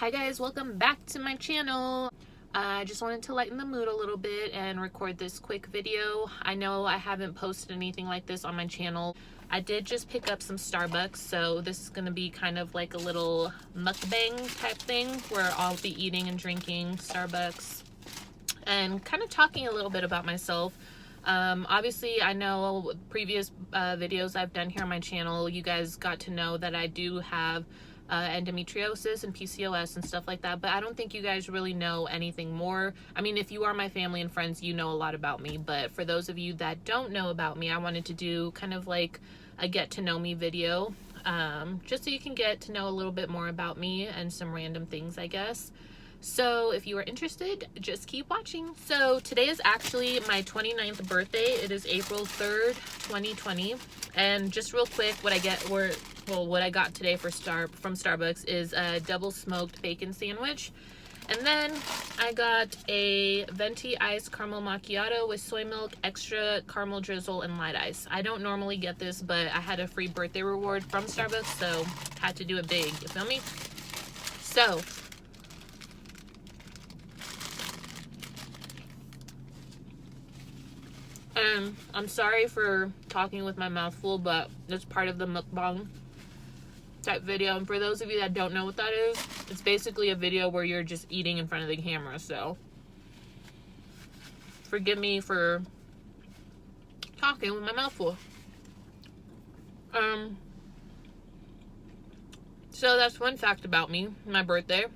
Hi guys, welcome back to my channel. I just wanted to lighten the mood a little bit and record this quick video. I know I haven't posted anything like this on my channel. I did just pick up some Starbucks, so this is going to be kind of like a little mukbang type thing where I'll be eating and drinking Starbucks and kind of talking a little bit about myself. Obviously, I know previous videos I've done here on my channel, you guys got to know that I do have endometriosis and PCOS and stuff like that, but I don't think you guys really know anything more. I mean, if you are my family and friends, you know a lot about me, but for those of you that don't know about me, I wanted to do kind of like a get to know me video, just so you can get to know a little bit more about me and some random things, I guess. So if you are interested, just keep watching. So today is actually my 29th birthday. It is April 3rd, 2020. And just real quick, what I got today from Starbucks is a double smoked bacon sandwich. And then I got a venti iced caramel macchiato with soy milk, extra caramel drizzle, and light ice. I don't normally get this, but I had a free birthday reward from Starbucks, so had to do it big, you feel me? So I'm sorry for talking with my mouth full, but it's part of the mukbang type video. And for those of you that don't know what that is, it's basically a video where you're just eating in front of the camera. So forgive me for talking with my mouth full. So that's one fact about me. My birthday,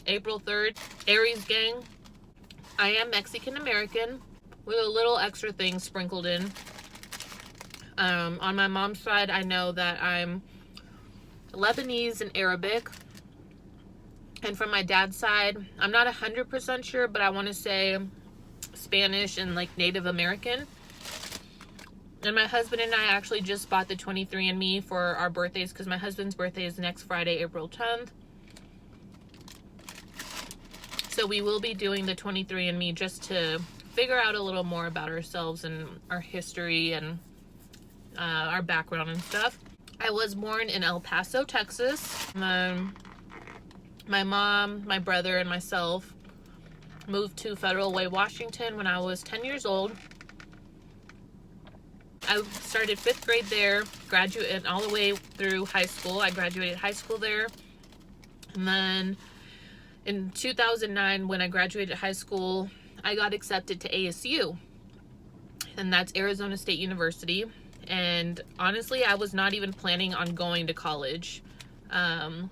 April 3rd, Aries gang. I am Mexican American, with a little extra thing sprinkled in. On my mom's side, I know that I'm Lebanese and Arabic. And from my dad's side, I'm not 100% sure, but I want to say Spanish and like Native American. And my husband and I actually just bought the 23andMe for our birthdays, because my husband's birthday is next Friday, April 10th. So we will be doing the 23andMe just to figure out a little more about ourselves and our history and our background and stuff. I was born in El Paso, Texas. My mom, my brother, and myself moved to Federal Way, Washington when I was 10 years old. I started 5th grade there, graduated all the way through high school. I graduated high school there. And then in 2009, when I graduated high school, I got accepted to ASU, and that's Arizona State University. And honestly, I was not even planning on going to college. I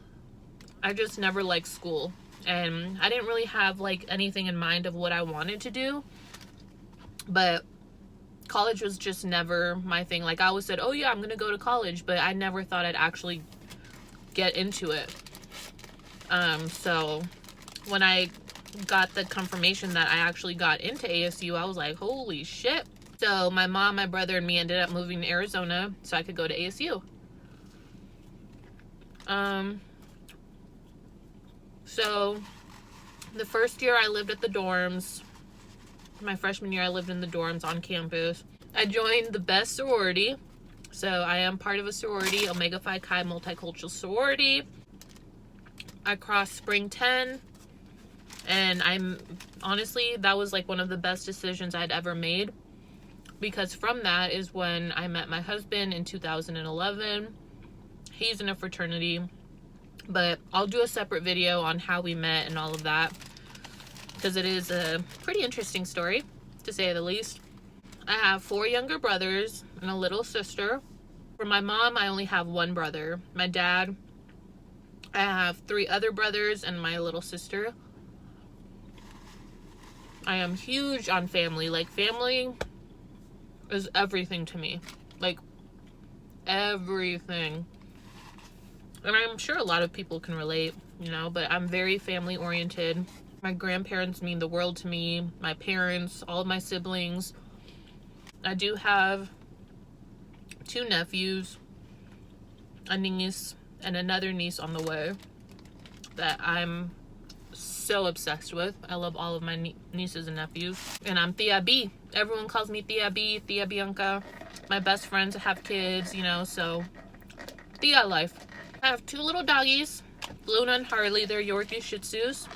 just never liked school, and I didn't really have like anything in mind of what I wanted to do, but college was just never my thing. Like I always said, oh yeah, I'm gonna go to college, but I never thought I'd actually get into it. So when I got the confirmation that I actually got into ASU, I was like, holy shit. So my mom, my brother, and me ended up moving to Arizona so I could go to ASU. So the first year I lived at the dorms. My freshman year I lived in the dorms on campus. I joined the best sorority. So I am part of a sorority, Omega Phi Chi Multicultural Sorority. I crossed Spring 10. And honestly, that was like one of the best decisions I'd ever made, because from that is when I met my husband in 2011. He's in a fraternity, but I'll do a separate video on how we met and all of that, because it is a pretty interesting story, to say the least. I have 4 younger brothers and a little sister. For my mom, I only have 1 brother. My dad, I have 3 other brothers and my little sister. I am huge on family. Like, family is everything to me. Like, everything. And I'm sure a lot of people can relate, you know, but I'm very family oriented. My grandparents mean the world to me. My parents, all of my siblings. I do have 2 nephews, a niece, and another niece on the way that I'm so obsessed with. I love all of my nieces and nephews. And I'm Tia B. Everyone calls me Tia B, Tia Bianca. My best friends have kids, you know, so Tia life. I have 2 little doggies. Luna and Harley, they're Yorkie Shih Tzus.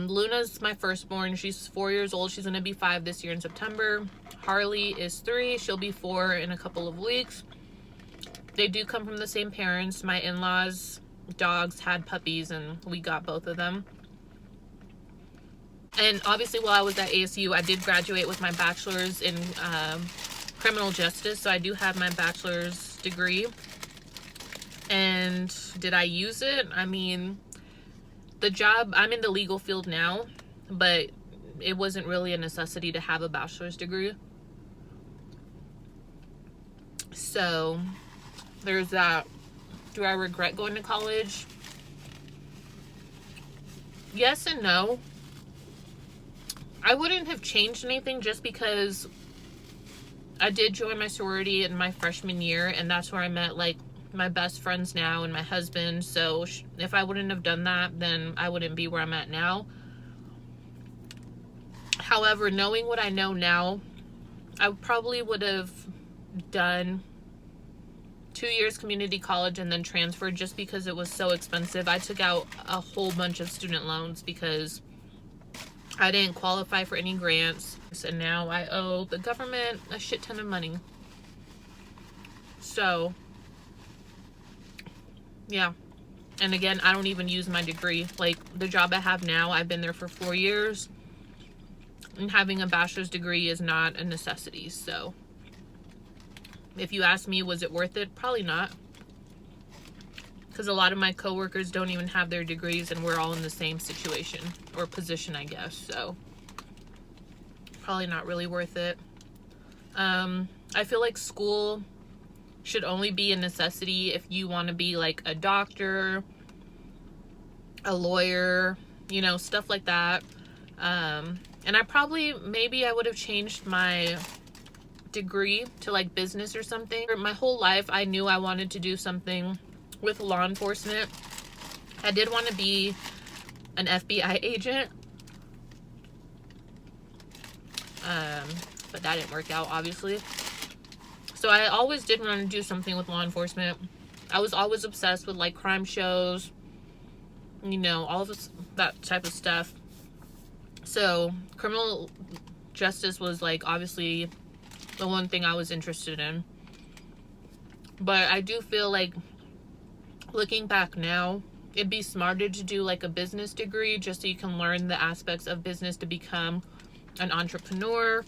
Luna's my firstborn. She's 4 years old. She's going to be 5 this year in September. Harley is 3. She'll be 4 in a couple of weeks. They do come from the same parents. My in-laws' dogs had puppies, and we got both of them. And obviously, while I was at ASU, I did graduate with my bachelor's in criminal justice. So I do have my bachelor's degree. And did I use it? I mean, the job, I'm in the legal field now, but it wasn't really a necessity to have a bachelor's degree. So there's that. Do I regret going to college? Yes and no. I wouldn't have changed anything just because I did join my sorority in my freshman year, and that's where I met like my best friends now and my husband. So if I wouldn't have done that, then I wouldn't be where I'm at now. However, knowing what I know now, I probably would have done 2 years community college and then transferred just because it was so expensive. I took out a whole bunch of student loans because I didn't qualify for any grants, and now I owe the government a shit ton of money. So yeah. And again, I don't even use my degree. Like, the job I have now, I've been there for 4 years, and having a bachelor's degree is not a necessity. So if you ask me, was it worth it? Probably not. Because a lot of my coworkers don't even have their degrees, and we're all in the same situation or position, I guess. So probably not really worth it. I feel like school should only be a necessity if you want to be like a doctor, a lawyer, you know, stuff like that. And I probably, maybe I would have changed my degree to like business or something. My whole life I knew I wanted to do something with law enforcement. I did want to be an FBI agent, but that didn't work out, obviously. So I always did want to do something with law enforcement. I was always obsessed with like crime shows, you know, all this, that type of stuff. So criminal justice was like obviously the one thing I was interested in. But I do feel like, looking back now, it'd be smarter to do like a business degree just so you can learn the aspects of business to become an entrepreneur.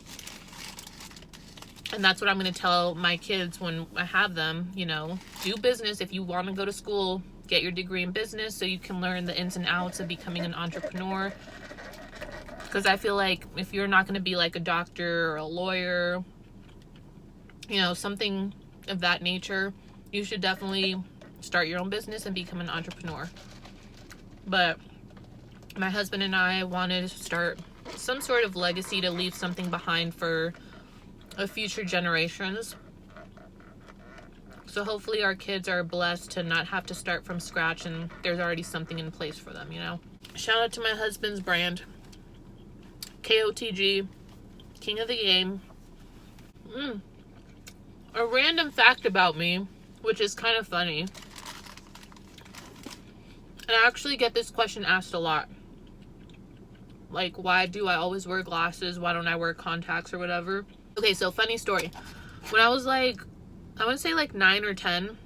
And that's what I'm going to tell my kids when I have them, you know, do business. If you want to go to school, get your degree in business so you can learn the ins and outs of becoming an entrepreneur. Because I feel like if you're not going to be like a doctor or a lawyer, you know, something of that nature, you should definitely start your own business and become an entrepreneur. But my husband and I wanted to start some sort of legacy to leave something behind for future generations. So hopefully our kids are blessed to not have to start from scratch and there's already something in place for them, you know. Shout out to my husband's brand, KOTG, King of the Game. A random fact about me, which is kind of funny, and I actually get this question asked a lot. Like, why do I always wear glasses? Why don't I wear contacts or whatever? Okay, so funny story. When I was like, I want to say like 9 or 10,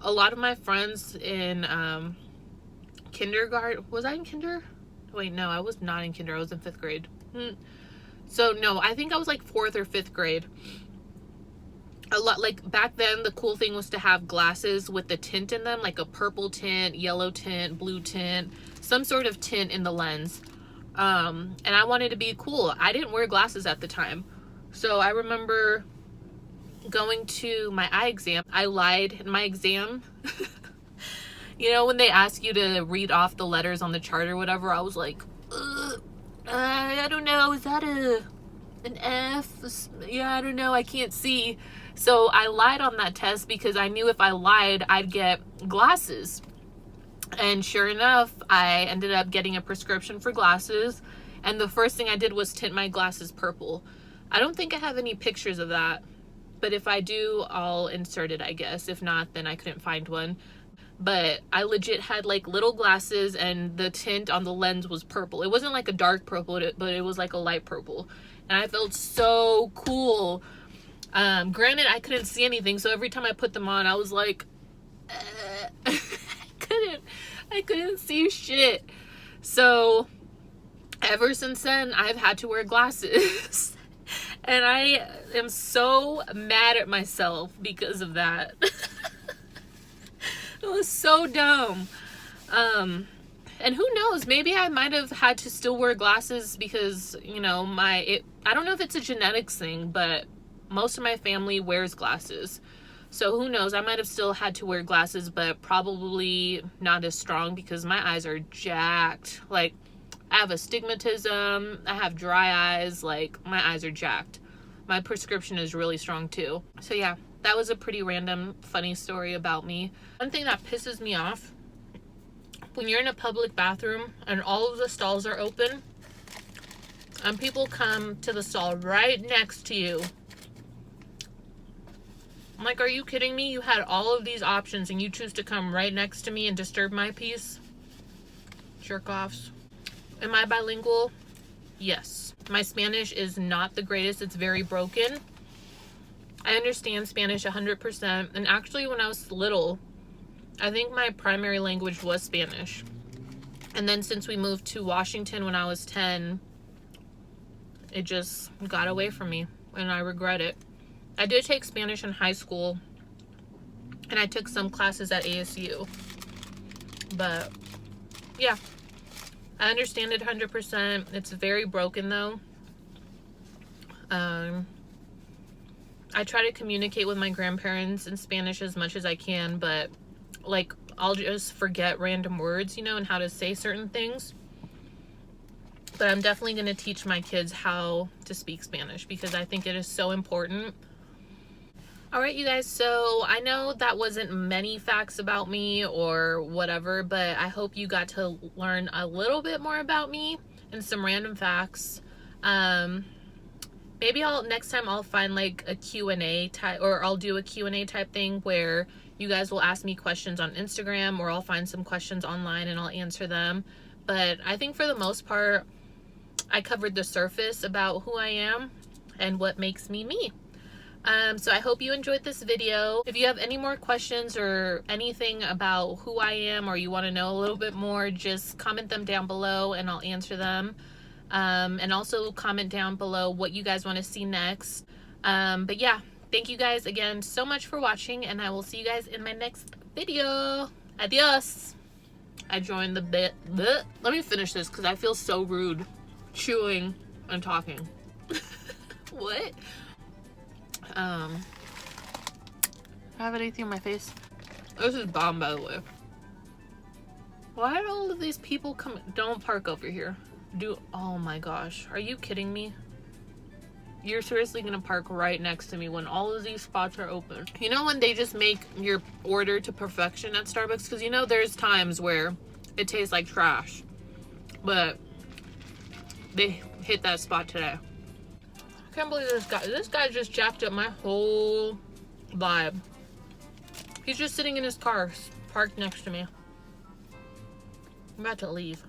a lot of my friends in kindergarten, was I in kinder? Wait, no, I was not in kinder. I was in 5th grade. So no, I think I was like 4th or 5th grade. A lot, like back then, the cool thing was to have glasses with the tint in them, like a purple tint, yellow tint, blue tint, some sort of tint in the lens. And I wanted to be cool. I didn't wear glasses at the time. So I remember going to my eye exam. I lied in my exam. You know, when they ask you to read off the letters on the chart or whatever, I was like, I don't know, is that an F? Yeah, I don't know, I can't see. So I lied on that test because I knew if I lied, I'd get glasses. And sure enough, I ended up getting a prescription for glasses. And the first thing I did was tint my glasses purple. I don't think I have any pictures of that, but if I do, I'll insert it, I guess. If not, then I couldn't find one. But I legit had like little glasses, and the tint on the lens was purple. It wasn't like a dark purple, but it was like a light purple, and I felt so cool. Granted, I couldn't see anything, so every time I put them on, I was like, I couldn't see shit. So ever since then, I've had to wear glasses. And I am so mad at myself because of that. It was so dumb. And who knows, maybe I might have had to still wear glasses because, you know, I don't know if it's a genetics thing, but most of my family wears glasses. So who knows, I might have still had to wear glasses, but probably not as strong because my eyes are jacked. Like, I have astigmatism, I have dry eyes, like, my eyes are jacked. My prescription is really strong too. So yeah, that was a pretty random, funny story about me. One thing that pisses me off, when you're in a public bathroom and all of the stalls are open, and people come to the stall right next to you. I'm like, are you kidding me? You had all of these options and you choose to come right next to me and disturb my peace? Jerk-offs. Am I bilingual? Yes. My Spanish is not the greatest. It's very broken. I understand Spanish 100%. And actually, when I was little, I think my primary language was Spanish. And then since we moved to Washington when I was 10, it just got away from me. And I regret it. I did take Spanish in high school. And I took some classes at ASU. But, yeah. I understand it 100%. It's very broken though. I try to communicate with my grandparents in Spanish as much as I can, but like I'll just forget random words, you know, and how to say certain things. But I'm definitely going to teach my kids how to speak Spanish because I think it is so important. Alright, you guys, so I know that wasn't many facts about me or whatever, but I hope you got to learn a little bit more about me and some random facts. Maybe next time I'll find like a Q&A type, or I'll do a Q&A type thing where you guys will ask me questions on Instagram, or I'll find some questions online and I'll answer them. But I think for the most part, I covered the surface about who I am and what makes me me. So I hope you enjoyed this video. If you have any more questions or anything about who I am, or you want to know a little bit more, just comment them down below and I'll answer them. And also comment down below what you guys want to see next. But yeah, thank you guys again so much for watching, and I will see you guys in my next video. Adios. I joined the bit. Let me finish this because I feel so rude chewing and talking. What? I have anything on my face? This is bomb, by the way. Why do all of these people come? Don't park over here. Oh my gosh. Are you kidding me? You're seriously gonna park right next to me when all of these spots are open. You know when they just make your order to perfection at Starbucks? Because you know there's times where it tastes like trash. But they hit that spot today. I can't believe this guy just jacked up my whole vibe. He's just sitting in his car, parked next to me. I'm about to leave.